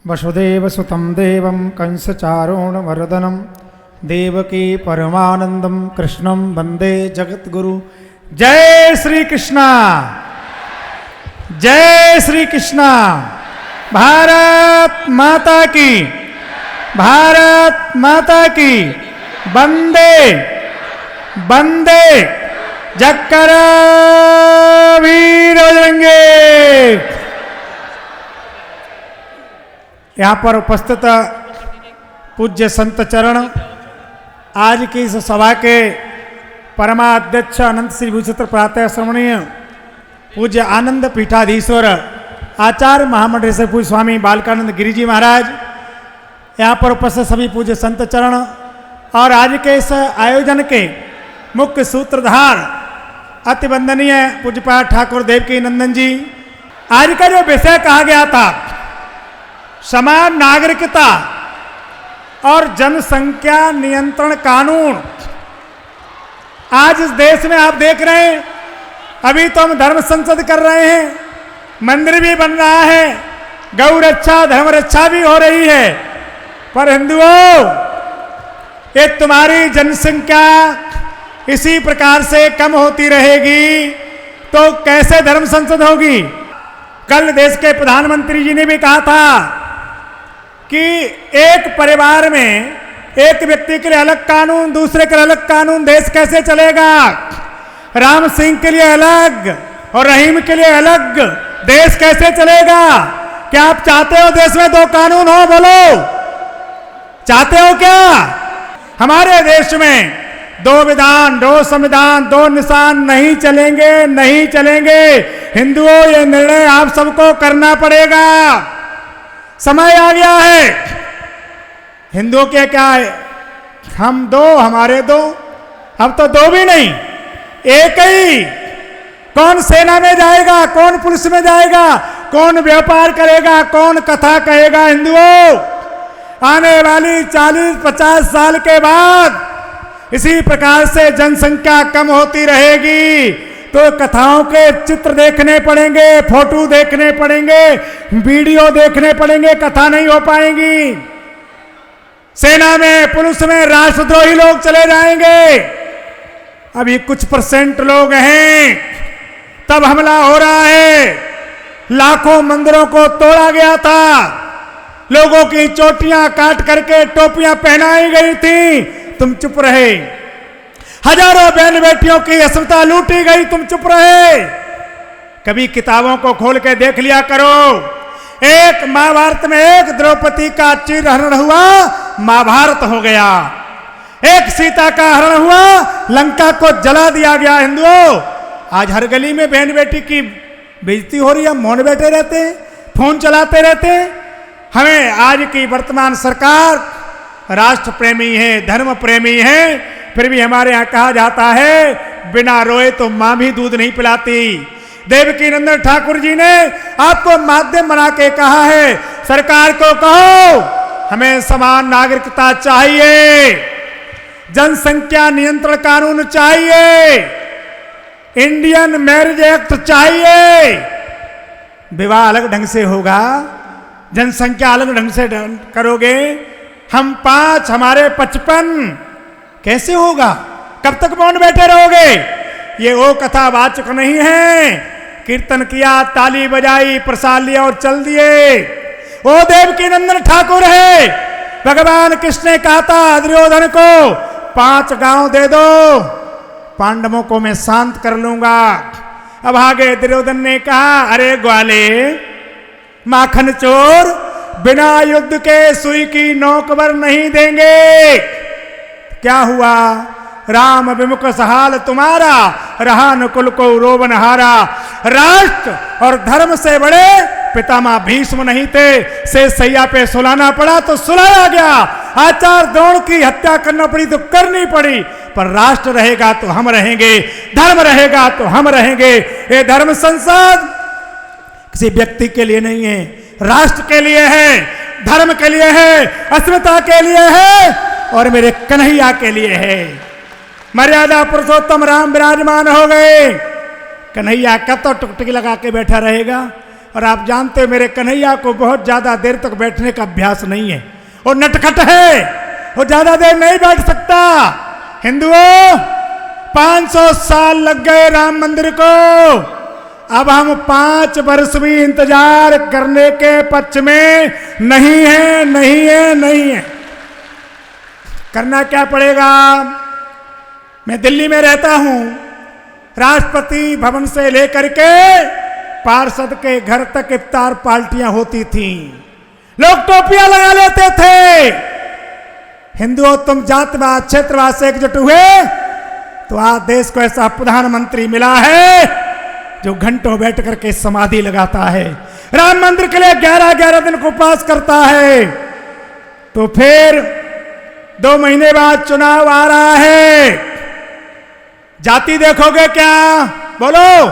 वसुदेवसुतं देवं कंसचारोणमर्दनं देवकी परमानंदं कृष्णं वंदे जगद्गुरु। जय श्री कृष्णा, जय श्री कृष्णा। भारत माता की, भारत माता की। वंदे वंदे जक्कर वीर बजरंगे। यहाँ पर उपस्थित पूज्य संत चरण, आज की इस सभा के परमाध्यक्ष अनंत श्री भूषित्र प्रातः श्रवणीय पूज्य आनंद पीठाधीश्वर आचार्य महामंडल से पूज्य स्वामी बालकानंद गिरि जी महाराज, यहाँ पर उपस्थित सभी पूज्य संत चरण और आज के इस आयोजन के मुख्य सूत्रधार अति वंदनीय पूज्यपाद ठाकुर देवकी नंदन जी। आज का जो विषय कहा गया था समान नागरिकता और जनसंख्या नियंत्रण कानून, आज इस देश में आप देख रहे हैं, अभी तो हम धर्म संसद कर रहे हैं, मंदिर भी बन रहा है, गौ रक्षा धर्म रक्षा भी हो रही है, पर हिंदुओं ये तुम्हारी जनसंख्या इसी प्रकार से कम होती रहेगी तो कैसे धर्म संसद होगी। कल देश के प्रधानमंत्री जी ने भी कहा था कि एक परिवार में एक व्यक्ति के लिए अलग कानून, दूसरे के लिए अलग कानून, देश कैसे चलेगा। राम सिंह के लिए अलग और रहीम के लिए अलग, देश कैसे चलेगा। क्या आप चाहते हो देश में दो कानून हो? बोलो, चाहते हो क्या? हमारे देश में दो विधान, दो संविधान, दो निशान नहीं चलेंगे, नहीं चलेंगे। हिंदुओं ये निर्णय आप सबको करना पड़ेगा। समय आ गया है। हिंदुओं के क्या है, हम दो हमारे दो, अब तो दो भी नहीं एक ही। कौन सेना में जाएगा, कौन पुलिस में जाएगा, कौन व्यापार करेगा, कौन कथा कहेगा। हिंदुओं आने वाली 40-50 साल के बाद इसी प्रकार से जनसंख्या कम होती रहेगी तो कथाओं के चित्र देखने पड़ेंगे, फोटो देखने पड़ेंगे, वीडियो देखने पड़ेंगे, कथा नहीं हो पाएंगी। सेना में पुलिस में राष्ट्रद्रोही लोग चले जाएंगे। अभी कुछ % लोग हैं, तब हमला हो रहा है। लाखों मंदिरों को तोड़ा गया था, लोगों की चोटियां काट करके टोपियां पहनाई गई थी, तुम चुप रहे। हजारों बहन बेटियों की अस्मिता लूटी गई, तुम चुप रहे। कभी किताबों को खोल के देख लिया करो। एक महाभारत में एक द्रौपदी का चीरहरण हुआ, महाभारत हो गया। एक सीता का हरण हुआ, लंका को जला दिया गया। हिंदुओं आज हर गली में बहन बेटी की बेइज्जती हो रही है, मौन बैठे रहते हैं, फोन चलाते रहते हैं। हमें आज की वर्तमान सरकार राष्ट्र प्रेमी है, धर्म प्रेमी है, फिर भी हमारे यहाँ कहा जाता है बिना रोए तो मां भी दूध नहीं पिलाती। देवकी नंदन ठाकुर जी ने आपको माध्यम बना के कहा है, सरकार को कहो हमें समान नागरिकता चाहिए, जनसंख्या नियंत्रण कानून चाहिए, इंडियन मैरिज एक्ट चाहिए। विवाह अलग ढंग से होगा, जनसंख्या अलग ढंग से करोगे। हम 5 हमारे 55 कैसे होगा? कब तक मौन बैठे रहोगे? ये वो कथा वाचक नहीं है, कीर्तन किया, ताली बजाई, प्रसाद लिया और चल दिए। वो देवकी नंदन ठाकुर है। भगवान कृष्ण ने कहा था दुर्योधन को 5 गांव दे दो, पांडवों को मैं शांत कर लूंगा। अब आगे दुर्योधन ने कहा अरे ग्वाले माखन चोर, बिना युद्ध के सुई की नोक पर नहीं देंगे। क्या हुआ? राम विमुख सहाल तुम्हारा, रहा नकुल को रोवन हारा। राष्ट्र और धर्म से बड़े पितामह भीष्म नहीं थे, से सैया पे सुलाना पड़ा तो सुलाया गया। आचार्य द्रोण की हत्या करना पड़ी तो करनी पड़ी, पर राष्ट्र रहेगा तो हम रहेंगे, धर्म रहेगा तो हम रहेंगे। ये धर्म संसद किसी व्यक्ति के लिए नहीं है, राष्ट्र के लिए है, धर्म के लिए है, अस्मिता के लिए है और मेरे कन्हैया के लिए है। मर्यादा पुरुषोत्तम राम विराजमान हो गए। कन्हैया कब तो टुकटुकी लगा के बैठा रहेगा? और आप जानते हो मेरे कन्हैया को बहुत ज्यादा देर तक बैठने का अभ्यास नहीं है, वो नटखट है, वो ज्यादा देर नहीं बैठ सकता। हिंदुओं, 500 साल लग गए राम मंदिर को, अब हम 5 वर्ष भी इंतजार करने के पक्ष में नहीं है, नहीं है, नहीं है। करना क्या पड़ेगा? मैं दिल्ली में रहता हूं, राष्ट्रपति भवन से लेकर के पार्षद के घर तक इफ्तार पार्टियां होती थीं, लोग टोपियां लगा लेते थे। हिंदुओं, तुम जातवाद क्षेत्रवाद से एकजुट हुए तो आज देश को ऐसा प्रधानमंत्री मिला है जो घंटों बैठ करके समाधि लगाता है, राम मंदिर के लिए 11-11 दिन को उपवास करता है। तो फिर 2 महीने बाद चुनाव आ रहा है, जाति देखोगे क्या? बोलो,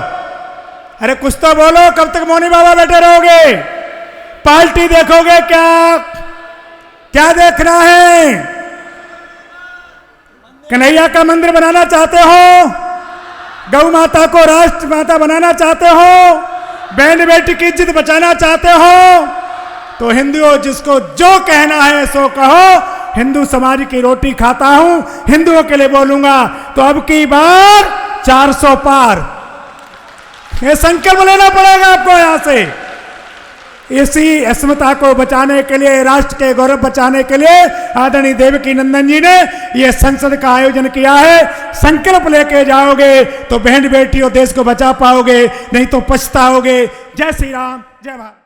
अरे कुछ तो बोलो, कब तक मौनी बाबा बैठे रहोगे? पार्टी देखोगे क्या? क्या देखना है? कन्हैया का मंदिर बनाना चाहते हो? गौ माता को राष्ट्र माता बनाना चाहते हो? बहन बेटी की इज्जत बचाना चाहते हो? तो हिंदुओं, जिसको जो कहना है सो कहो। हिंदू समाज की रोटी खाता हूं, हिंदुओं के लिए बोलूंगा। तो अब की बार 400 पार, ये संकल्प लेना पड़ेगा आपको यहां से। इसी अस्मिता को बचाने के लिए, राष्ट्र के गौरव बचाने के लिए आदरणीय देवकी नंदन जी ने यह संसद का आयोजन किया है। संकल्प लेके जाओगे तो बहन बेटी और देश को बचा पाओगे, नहीं तो पछताओगे। जय श्री राम, जय भारत।